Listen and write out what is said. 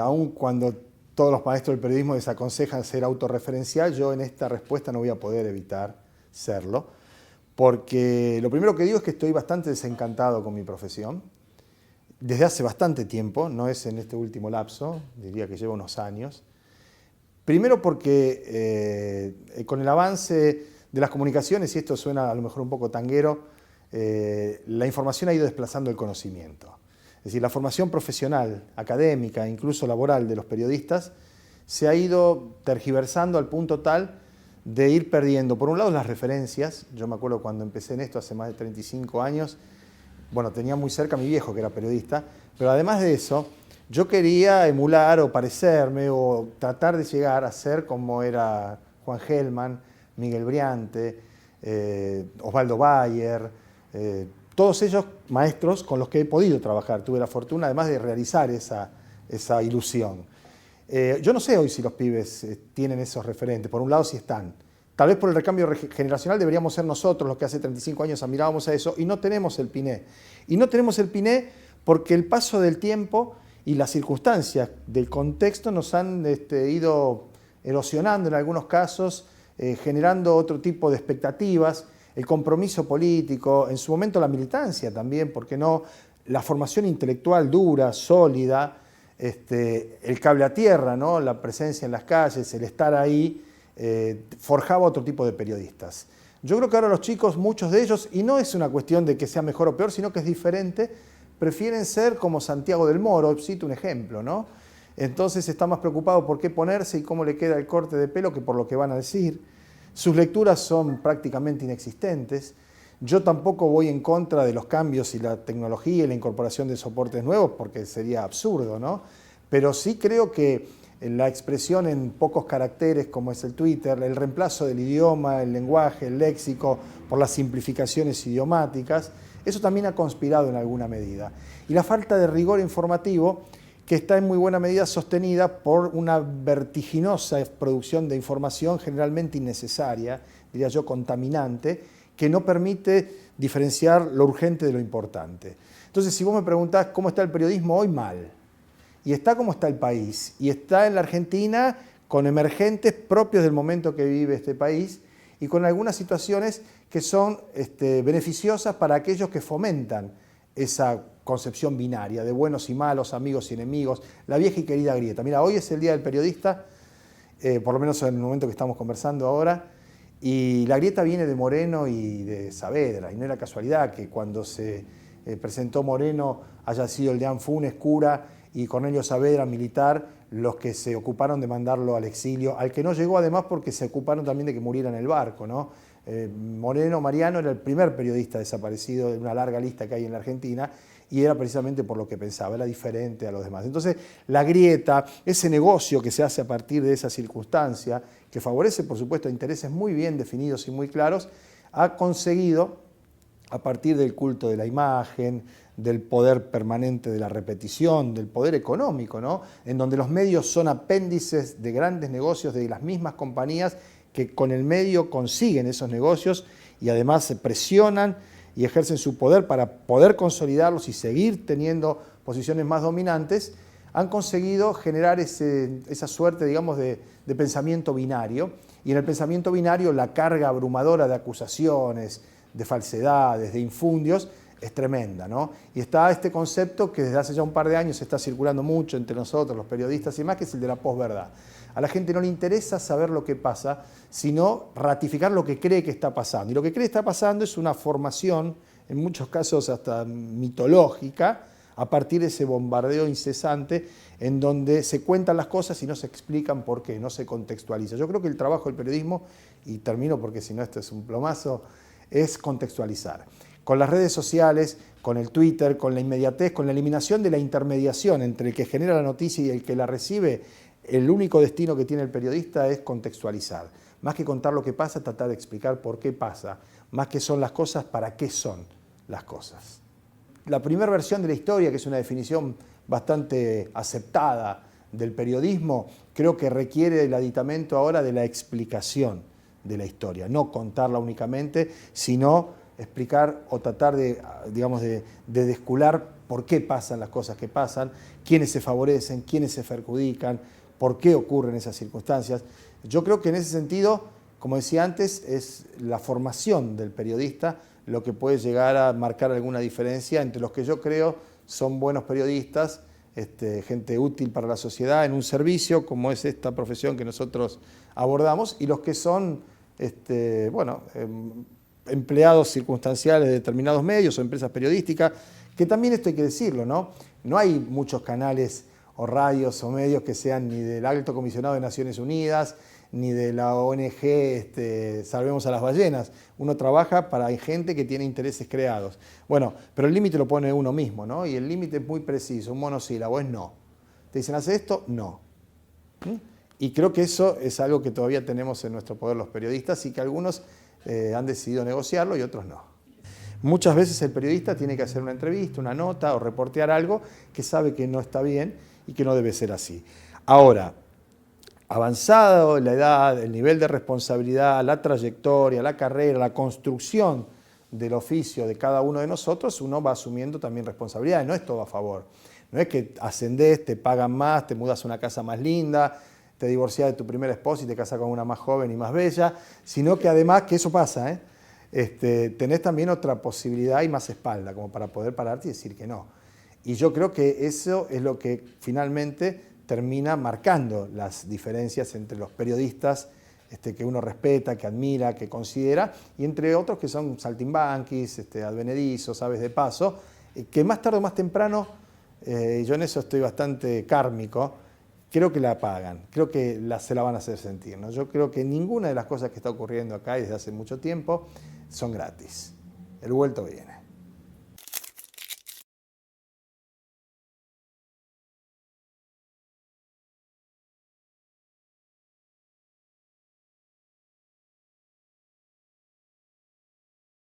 Aun cuando todos los maestros del periodismo desaconsejan ser autorreferencial, yo en esta respuesta no voy a poder evitar serlo, porque lo primero que digo es que estoy bastante desencantado con mi profesión, desde hace bastante tiempo, no es en este último lapso, diría que lleva unos años. Primero porque con el avance de las comunicaciones, y esto suena a lo mejor un poco tanguero, la información ha ido desplazando el conocimiento. Es decir, la formación profesional, académica, incluso laboral de los periodistas se ha ido tergiversando al punto tal de ir perdiendo, por un lado, las referencias. Yo me acuerdo cuando empecé en esto hace más de 35 años, bueno, tenía muy cerca a mi viejo que era periodista, pero además de eso, yo quería emular o parecerme o tratar de llegar a ser como era Juan Gelman, Miguel Briante, Osvaldo Bayer, todos ellos maestros con los que he podido trabajar. Tuve la fortuna además de realizar esa ilusión. Yo no sé hoy si los pibes tienen esos referentes. Por un lado sí están. Tal vez por el recambio generacional deberíamos ser nosotros los que hace 35 años admirábamos a eso y no tenemos el piné. Y no tenemos el piné porque el paso del tiempo y las circunstancias del contexto nos han ido erosionando en algunos casos, generando otro tipo de expectativas, el compromiso político, en su momento la militancia también, ¿por qué no? La formación intelectual dura, sólida, el cable a tierra, ¿no? La presencia en las calles, el estar ahí, forjaba otro tipo de periodistas. Yo creo que ahora los chicos, muchos de ellos, y no es una cuestión de que sea mejor o peor, sino que es diferente, prefieren ser como Santiago del Moro, cito un ejemplo, ¿no? Entonces está más preocupado por qué ponerse y cómo le queda el corte de pelo que por lo que van a decir. Sus lecturas son prácticamente inexistentes. Yo tampoco voy en contra de los cambios y la tecnología y la incorporación de soportes nuevos porque sería absurdo, ¿no? Pero sí creo que la expresión en pocos caracteres como es el Twitter, el reemplazo del idioma, el lenguaje, el léxico por las simplificaciones idiomáticas, eso también ha conspirado en alguna medida. Y la falta de rigor informativo que está en muy buena medida sostenida por una vertiginosa producción de información generalmente innecesaria, diría yo contaminante, que no permite diferenciar lo urgente de lo importante. Entonces, si vos me preguntás cómo está el periodismo hoy, mal. Y está como está el país. Y está en la Argentina con emergentes propios del momento que vive este país y con algunas situaciones que son beneficiosas para aquellos que fomentan esa concepción binaria de buenos y malos, amigos y enemigos, la vieja y querida grieta. Mira, hoy es el Día del Periodista, por lo menos en el momento que estamos conversando ahora, y la grieta viene de Moreno y de Saavedra, y no era casualidad que cuando se presentó Moreno haya sido el deán Funes, cura, y Cornelio Saavedra, militar, los que se ocuparon de mandarlo al exilio, al que no llegó además porque se ocuparon también de que muriera en el barco, ¿no? Moreno Mariano era el primer periodista desaparecido de una larga lista que hay en la Argentina y era precisamente por lo que pensaba, era diferente a los demás. Entonces, la grieta, ese negocio que se hace a partir de esa circunstancia, que favorece, por supuesto, intereses muy bien definidos y muy claros, ha conseguido, a partir del culto de la imagen, del poder permanente de la repetición, del poder económico, ¿no? En donde los medios son apéndices de grandes negocios de las mismas compañías que con el medio consiguen esos negocios y además se presionan y ejercen su poder para poder consolidarlos y seguir teniendo posiciones más dominantes, han conseguido generar esa suerte, digamos, de pensamiento binario. Y en el pensamiento binario la carga abrumadora de acusaciones, de falsedades, de infundios, es tremenda, ¿no? Y está este concepto que desde hace ya un par de años está circulando mucho entre nosotros, los periodistas y demás, que es el de la posverdad. A la gente no le interesa saber lo que pasa, sino ratificar lo que cree que está pasando. Y lo que cree que está pasando es una formación, en muchos casos hasta mitológica, a partir de ese bombardeo incesante en donde se cuentan las cosas y no se explican por qué, no se contextualiza. Yo creo que el trabajo del periodismo, y termino porque si no esto es un plomazo, es contextualizar. Con las redes sociales, con el Twitter, con la inmediatez, con la eliminación de la intermediación entre el que genera la noticia y el que la recibe, el único destino que tiene el periodista es contextualizar. Más que contar lo que pasa, tratar de explicar por qué pasa. Más que son las cosas, para qué son las cosas. La primera versión de la historia, que es una definición bastante aceptada del periodismo, creo que requiere el aditamento ahora de la explicación de la historia. No contarla únicamente, sino explicar o tratar de, digamos, de descular por qué pasan las cosas que pasan, quiénes se favorecen, quiénes se perjudican, por qué ocurren esas circunstancias. Yo creo que en ese sentido, como decía antes, es la formación del periodista lo que puede llegar a marcar alguna diferencia entre los que yo creo son buenos periodistas, gente útil para la sociedad en un servicio, como es esta profesión que nosotros abordamos, y los que son, empleados circunstanciales de determinados medios o empresas periodísticas, que también esto hay que decirlo, ¿no? No hay muchos canales o radios o medios que sean ni del Alto Comisionado de Naciones Unidas, ni de la ONG Salvemos a las Ballenas. Uno trabaja para gente que tiene intereses creados. Bueno, pero el límite lo pone uno mismo, ¿no? Y el límite es muy preciso, un monosílabo, es no. Te dicen, ¿hace esto? No. Y creo que eso es algo que todavía tenemos en nuestro poder los periodistas y que algunos han decidido negociarlo y otros no. Muchas veces el periodista tiene que hacer una entrevista, una nota o reportear algo que sabe que no está bien y que no debe ser así. Ahora, avanzado la edad, el nivel de responsabilidad, la trayectoria, la carrera, la construcción del oficio de cada uno de nosotros, uno va asumiendo también responsabilidades, no es todo a favor. No es que ascendés, te pagan más, te mudas a una casa más linda, te divorciás de tu primera esposa y te casás con una más joven y más bella, sino que además, que eso pasa, tenés también otra posibilidad y más espalda, como para poder pararte y decir que no. Y yo creo que eso es lo que finalmente termina marcando las diferencias entre los periodistas que uno respeta, que admira, que considera, y entre otros que son saltimbanquis, advenedizos, aves de paso, que más tarde o más temprano, yo en eso estoy bastante kármico, creo que la pagan, creo que se la van a hacer sentir, ¿no? Yo creo que ninguna de las cosas que está ocurriendo acá desde hace mucho tiempo son gratis. El vuelto viene.